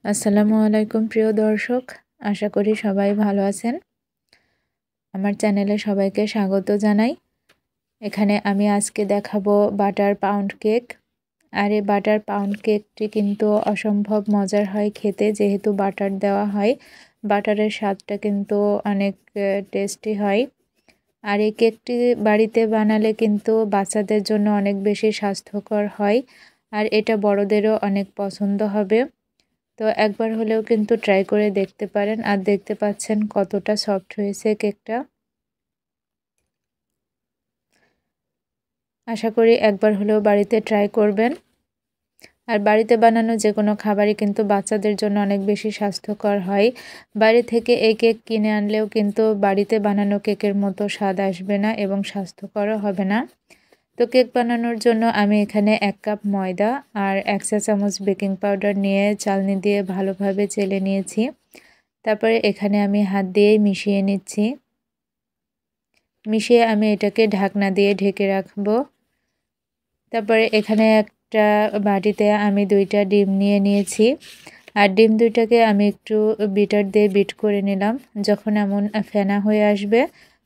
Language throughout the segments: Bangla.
আসসালামু আলাইকুম প্রিয় দর্শক, আশা করি সবাই ভালো আছেন। আমার চ্যানেলে সবাইকে স্বাগত জানাই। এখানে আমি আজকে দেখাবো বাটার পাউন্ড কেক। আর এই বাটার পাউন্ড কেকটি কিন্তু অসম্ভব মজার হয় খেতে, যেহেতু বাটার দেওয়া হয়। বাটারের স্বাদটা কিন্তু অনেক টেস্টি হয়। আর এই কেকটি বাড়িতে বানালে কিন্তু বাচ্চাদের জন্য অনেক বেশি স্বাস্থ্যকর হয়, আর এটা বড়দেরও অনেক পছন্দ হবে। তো একবার হলেও কিন্তু ট্রাই করে দেখতে পারেন। আর দেখতে পাচ্ছেন কতটা সফট হয়েছে কেকটা। আশা করি একবার হলেও বাড়িতে ট্রাই করবেন। আর বাড়িতে বানানো যে কোনো খাবারই কিন্তু বাচ্চাদের জন্য অনেক বেশি স্বাস্থ্যকর হয়। বাইরে থেকে এই কেক কিনে আনলেও কিন্তু বাড়িতে বানানো কেকের মতো স্বাদ আসবে না এবং স্বাস্থ্যকরও হবে না। তো কেক বানানোর জন্য আমি এখানে 1 কাপ ময়দা আর 1 চা চামচ বেকিং পাউডার নিয়ে চালনি দিয়ে ভালোভাবে চেলে নিয়েছি। তারপরে এখানে আমি হাত দিয়েই মিশিয়ে নিচ্ছি। মিশিয়ে আমি এটাকে ঢাকনা দিয়ে ঢেকে রাখবো। তারপরে এখানে একটা বাটিতে আমি 2টা ডিম নিয়ে নিয়েছি। আর ডিম 2টাকে আমি একটু বিটার দিয়ে বিট করে নিলাম। যখন এমন ফেনা হয়ে আসবে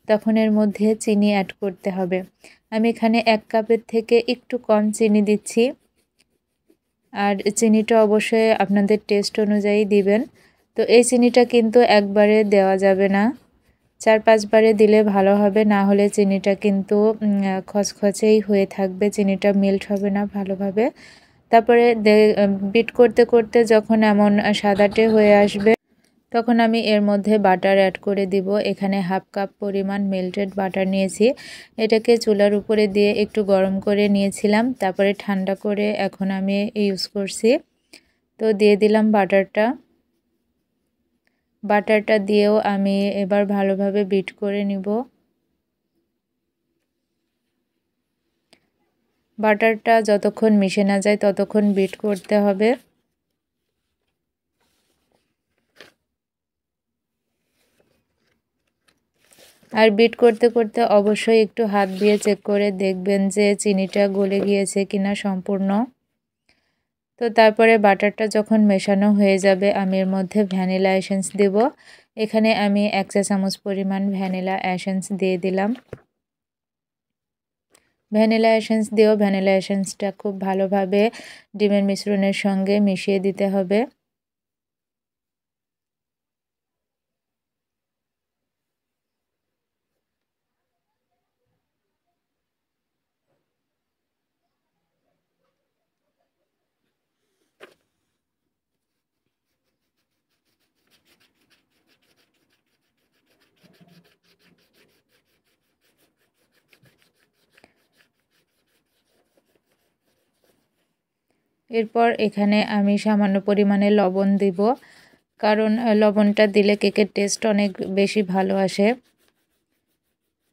তখন এর মধ্যে চিনি অ্যাড করতে হবে। আমি এখানে 1 কাপের থেকে একটু কম চিনি দিচ্ছি। আর চিনিটা অবশ্যই আপনাদের টেস্ট অনুযায়ী দিবেন। তো এই চিনিটা কিন্তু একবারে দেওয়া যাবে না, 4-5 বারে দিলে ভালো হবে। না হলে চিনিটা কিন্তু খচখচেই হয়ে থাকবে, চিনিটা মেল্ট হবে না ভালোভাবে। তারপরে বিট করতে করতে যখন এমন সাদাটে হয়ে আসবে তখন আমি এর মধ্যে বাটার অ্যাড করে দিব। এখানে 1/2 কাপ পরিমাণ মেল্টেড বাটার নিয়েছি। এটাকে চুলার উপরে দিয়ে একটু গরম করে নিয়েছিলাম, তারপরে ঠান্ডা করে এখন আমি ইউজ করছি। তো দিয়ে দিলাম বাটারটা। বাটারটা দিয়েও আমি এবার ভালোভাবে বিট করে নিব। বাটারটা যতক্ষণ মিশে না যায় ততক্ষণ বিট করতে হবে। আর বিট করতে করতে অবশ্যই একটু হাত দিয়ে চেক করে দেখবেন যে চিনিটা গলে গিয়েছে কিনা সম্পূর্ণ। তো তারপরে বাটারটা যখন মেশানো হয়ে যাবে আমি এর মধ্যে ভ্যানিলা এসেন্স দেব। এখানে আমি 1 চা চামচ পরিমাণ ভ্যানিলা এসেন্স দিয়ে দিলাম। ভ্যানিলা এসেন্স দিয়েও ভ্যানিলা এসেন্সটা খুব ভালোভাবে ডিমের মিশ্রণের সঙ্গে মিশিয়ে দিতে হবে। এরপর এখানে আমি সামান্য পরিমাণে লবণ দিব, কারণ লবণটা দিলে কেকের টেস্ট অনেক বেশি ভালো আসে।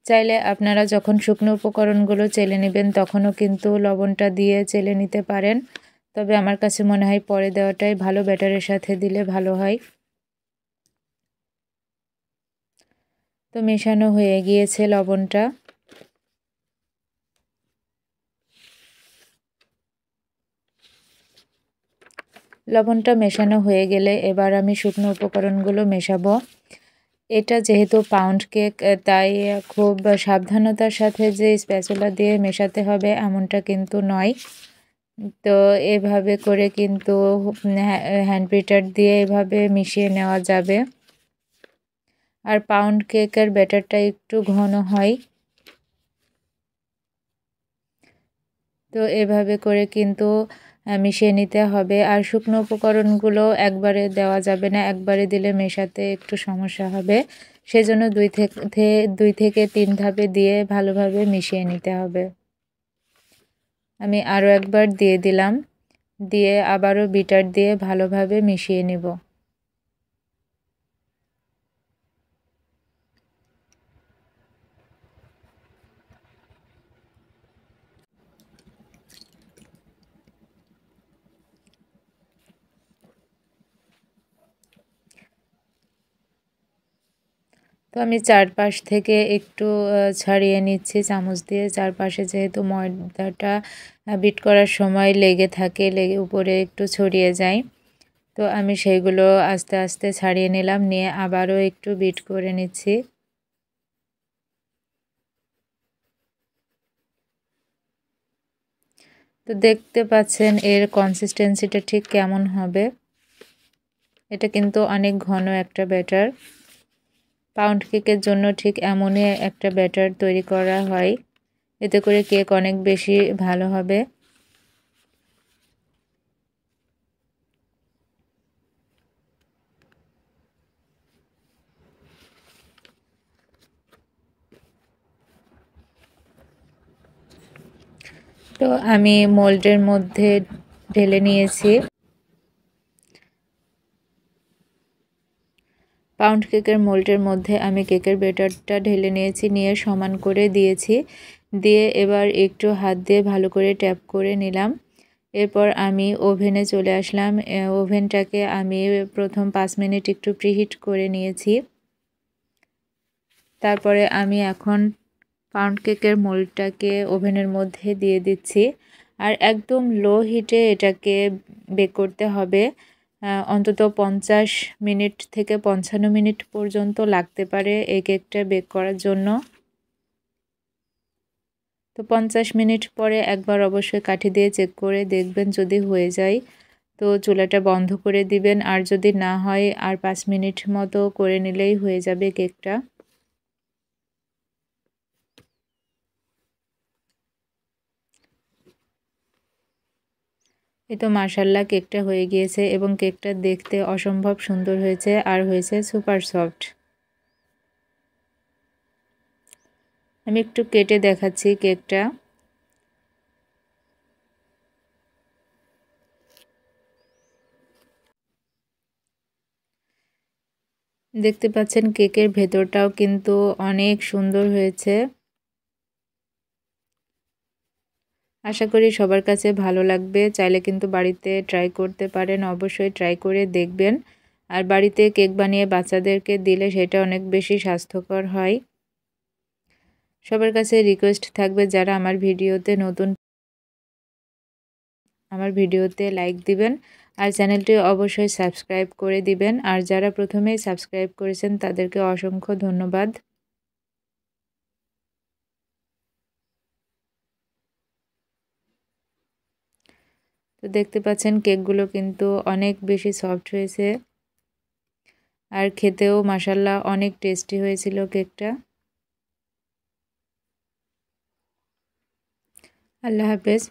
চাইলে আপনারা যখন শুকনো উপকরণগুলো চেলে নেবেন তখনও কিন্তু লবণটা দিয়ে চেলে নিতে পারেন, তবে আমার কাছে মনে হয় পরে দেওয়াটাই ভালো, ব্যাটারের সাথে দিলে ভালো হয়। তো মেশানো হয়ে গিয়েছে লবণটা। লবণটা মেশানো হয়ে গেলে এবার আমি শুকনো উপকরণগুলো মেশাবো। এটা যেহেতু পাউন্ড কেক, তাই খুব সাবধানতার সাথে যে স্প্যাচুলা দিয়ে মেশাতে হবে এমনটা কিন্তু নয়। তো এভাবে করে কিন্তু হ্যান্ড বিটার দিয়ে এভাবে মিশিয়ে নেওয়া যাবে। আর পাউন্ড কেকের ব্যাটারটা একটু ঘন হয়। তো এভাবে করে কিন্তু মিশিয়ে নিতে হবে। আর শুকনো উপকরণগুলো একবারে দেওয়া যাবে না, একবারে দিলে মেশাতে একটু সমস্যা হবে। সেজন্য 2 থেকে 3 ধাপে দিয়ে ভালোভাবে মিশিয়ে নিতে হবে। আমি আরও একবার দিয়ে দিলাম, দিয়ে আবারও বিটার দিয়ে ভালোভাবে মিশিয়ে নিব। তো আমি চারপাশ থেকে একটু ছাড়িয়ে নিচ্ছি চামচ দিয়ে। চারপাশে যেহেতু ময়দাটা বিট করার সময় লেগে থাকে, লেগে উপরে একটু ছড়িয়ে যায়। তো আমি সেইগুলো আস্তে আস্তে ছাড়িয়ে নিলাম, নিয়ে আবারও একটু বিট করে নিচ্ছি। তো দেখতে পাচ্ছেন এর কনসিস্টেন্সিটা ঠিক কেমন হবে। এটা কিন্তু অনেক ঘন একটা ব্যাটার। পাউন্ড কেকের জন্য ঠিক এমনই একটা ব্যাটার তৈরি করা হয়, এতে করে কেক অনেক বেশি ভালো হবে। তো আমি মোল্ডের মধ্যে ঢেলে নিয়েছি। পাউন্ড কেকের মোল্ডের মধ্যে আমি কেকের ব্যাটারটা ঢেলে নিয়েছি, নিয়ে সমান করে দিয়েছি। দিয়ে এবার একটু হাত দিয়ে ভালো করে ট্যাপ করে নিলাম। এরপর আমি ওভেনে চলে আসলাম। ওভেনটাকে আমি প্রথম 5 মিনিট একটু প্রিহিট করে নিয়েছি। তারপরে আমি এখন পাউন্ড কেকের মোল্ডটাকে ওভেনের মধ্যে দিয়ে দিচ্ছি। আর একদম লো হিটে এটাকে বেক করতে হবে। অন্তত 50 মিনিট থেকে 55 মিনিট পর্যন্ত লাগতে পারে এই কেকটা বেক করার জন্য। তো 50 মিনিট পরে একবার অবশ্যই কাঠি দিয়ে চেক করে দেখবেন, যদি হয়ে যায় তো চুলাটা বন্ধ করে দিবেন। আর যদি না হয় আর 5 মিনিট মতো করে নিলেই হয়ে যাবে কেকটা। এই তো মাশাআল্লাহ কেকটা হয়ে গিয়েছে এবং কেকটা দেখতে অসম্ভব সুন্দর হয়েছে আর হয়েছে সুপার সফট। আমি একটু কেটে দেখাচ্ছি কেকটা। দেখতে পাচ্ছেন কেকের ভেতরটাও কিন্তু অনেক সুন্দর হয়েছে। আশা করি সবার কাছে ভালো লাগবে। চাইলে কিন্তু বাড়িতে ট্রাই করতে পারেন, অবশ্যই ট্রাই করে দেখবেন। আর বাড়িতে কেক বানিয়ে বাচ্চাদেরকে দিলে সেটা অনেক বেশি স্বাস্থ্যকর হয়। সবার কাছে রিকোয়েস্ট থাকবে, যারা আমার ভিডিওতে নতুন, আমার ভিডিওতে লাইক দিবেন আর চ্যানেলটি অবশ্যই সাবস্ক্রাইব করে দিবেন। আর যারা প্রথমেই সাবস্ক্রাইব করেছেন তাদেরকে অসংখ্য ধন্যবাদ। তো দেখতে পাচ্ছেন কেকগুলো কিন্তু অনেক বেশি সফট হয়েছে আর খেতেও মাশাআল্লাহ অনেক টেস্টি হয়েছিল কেকটা। আল্লাহ হাফেজ।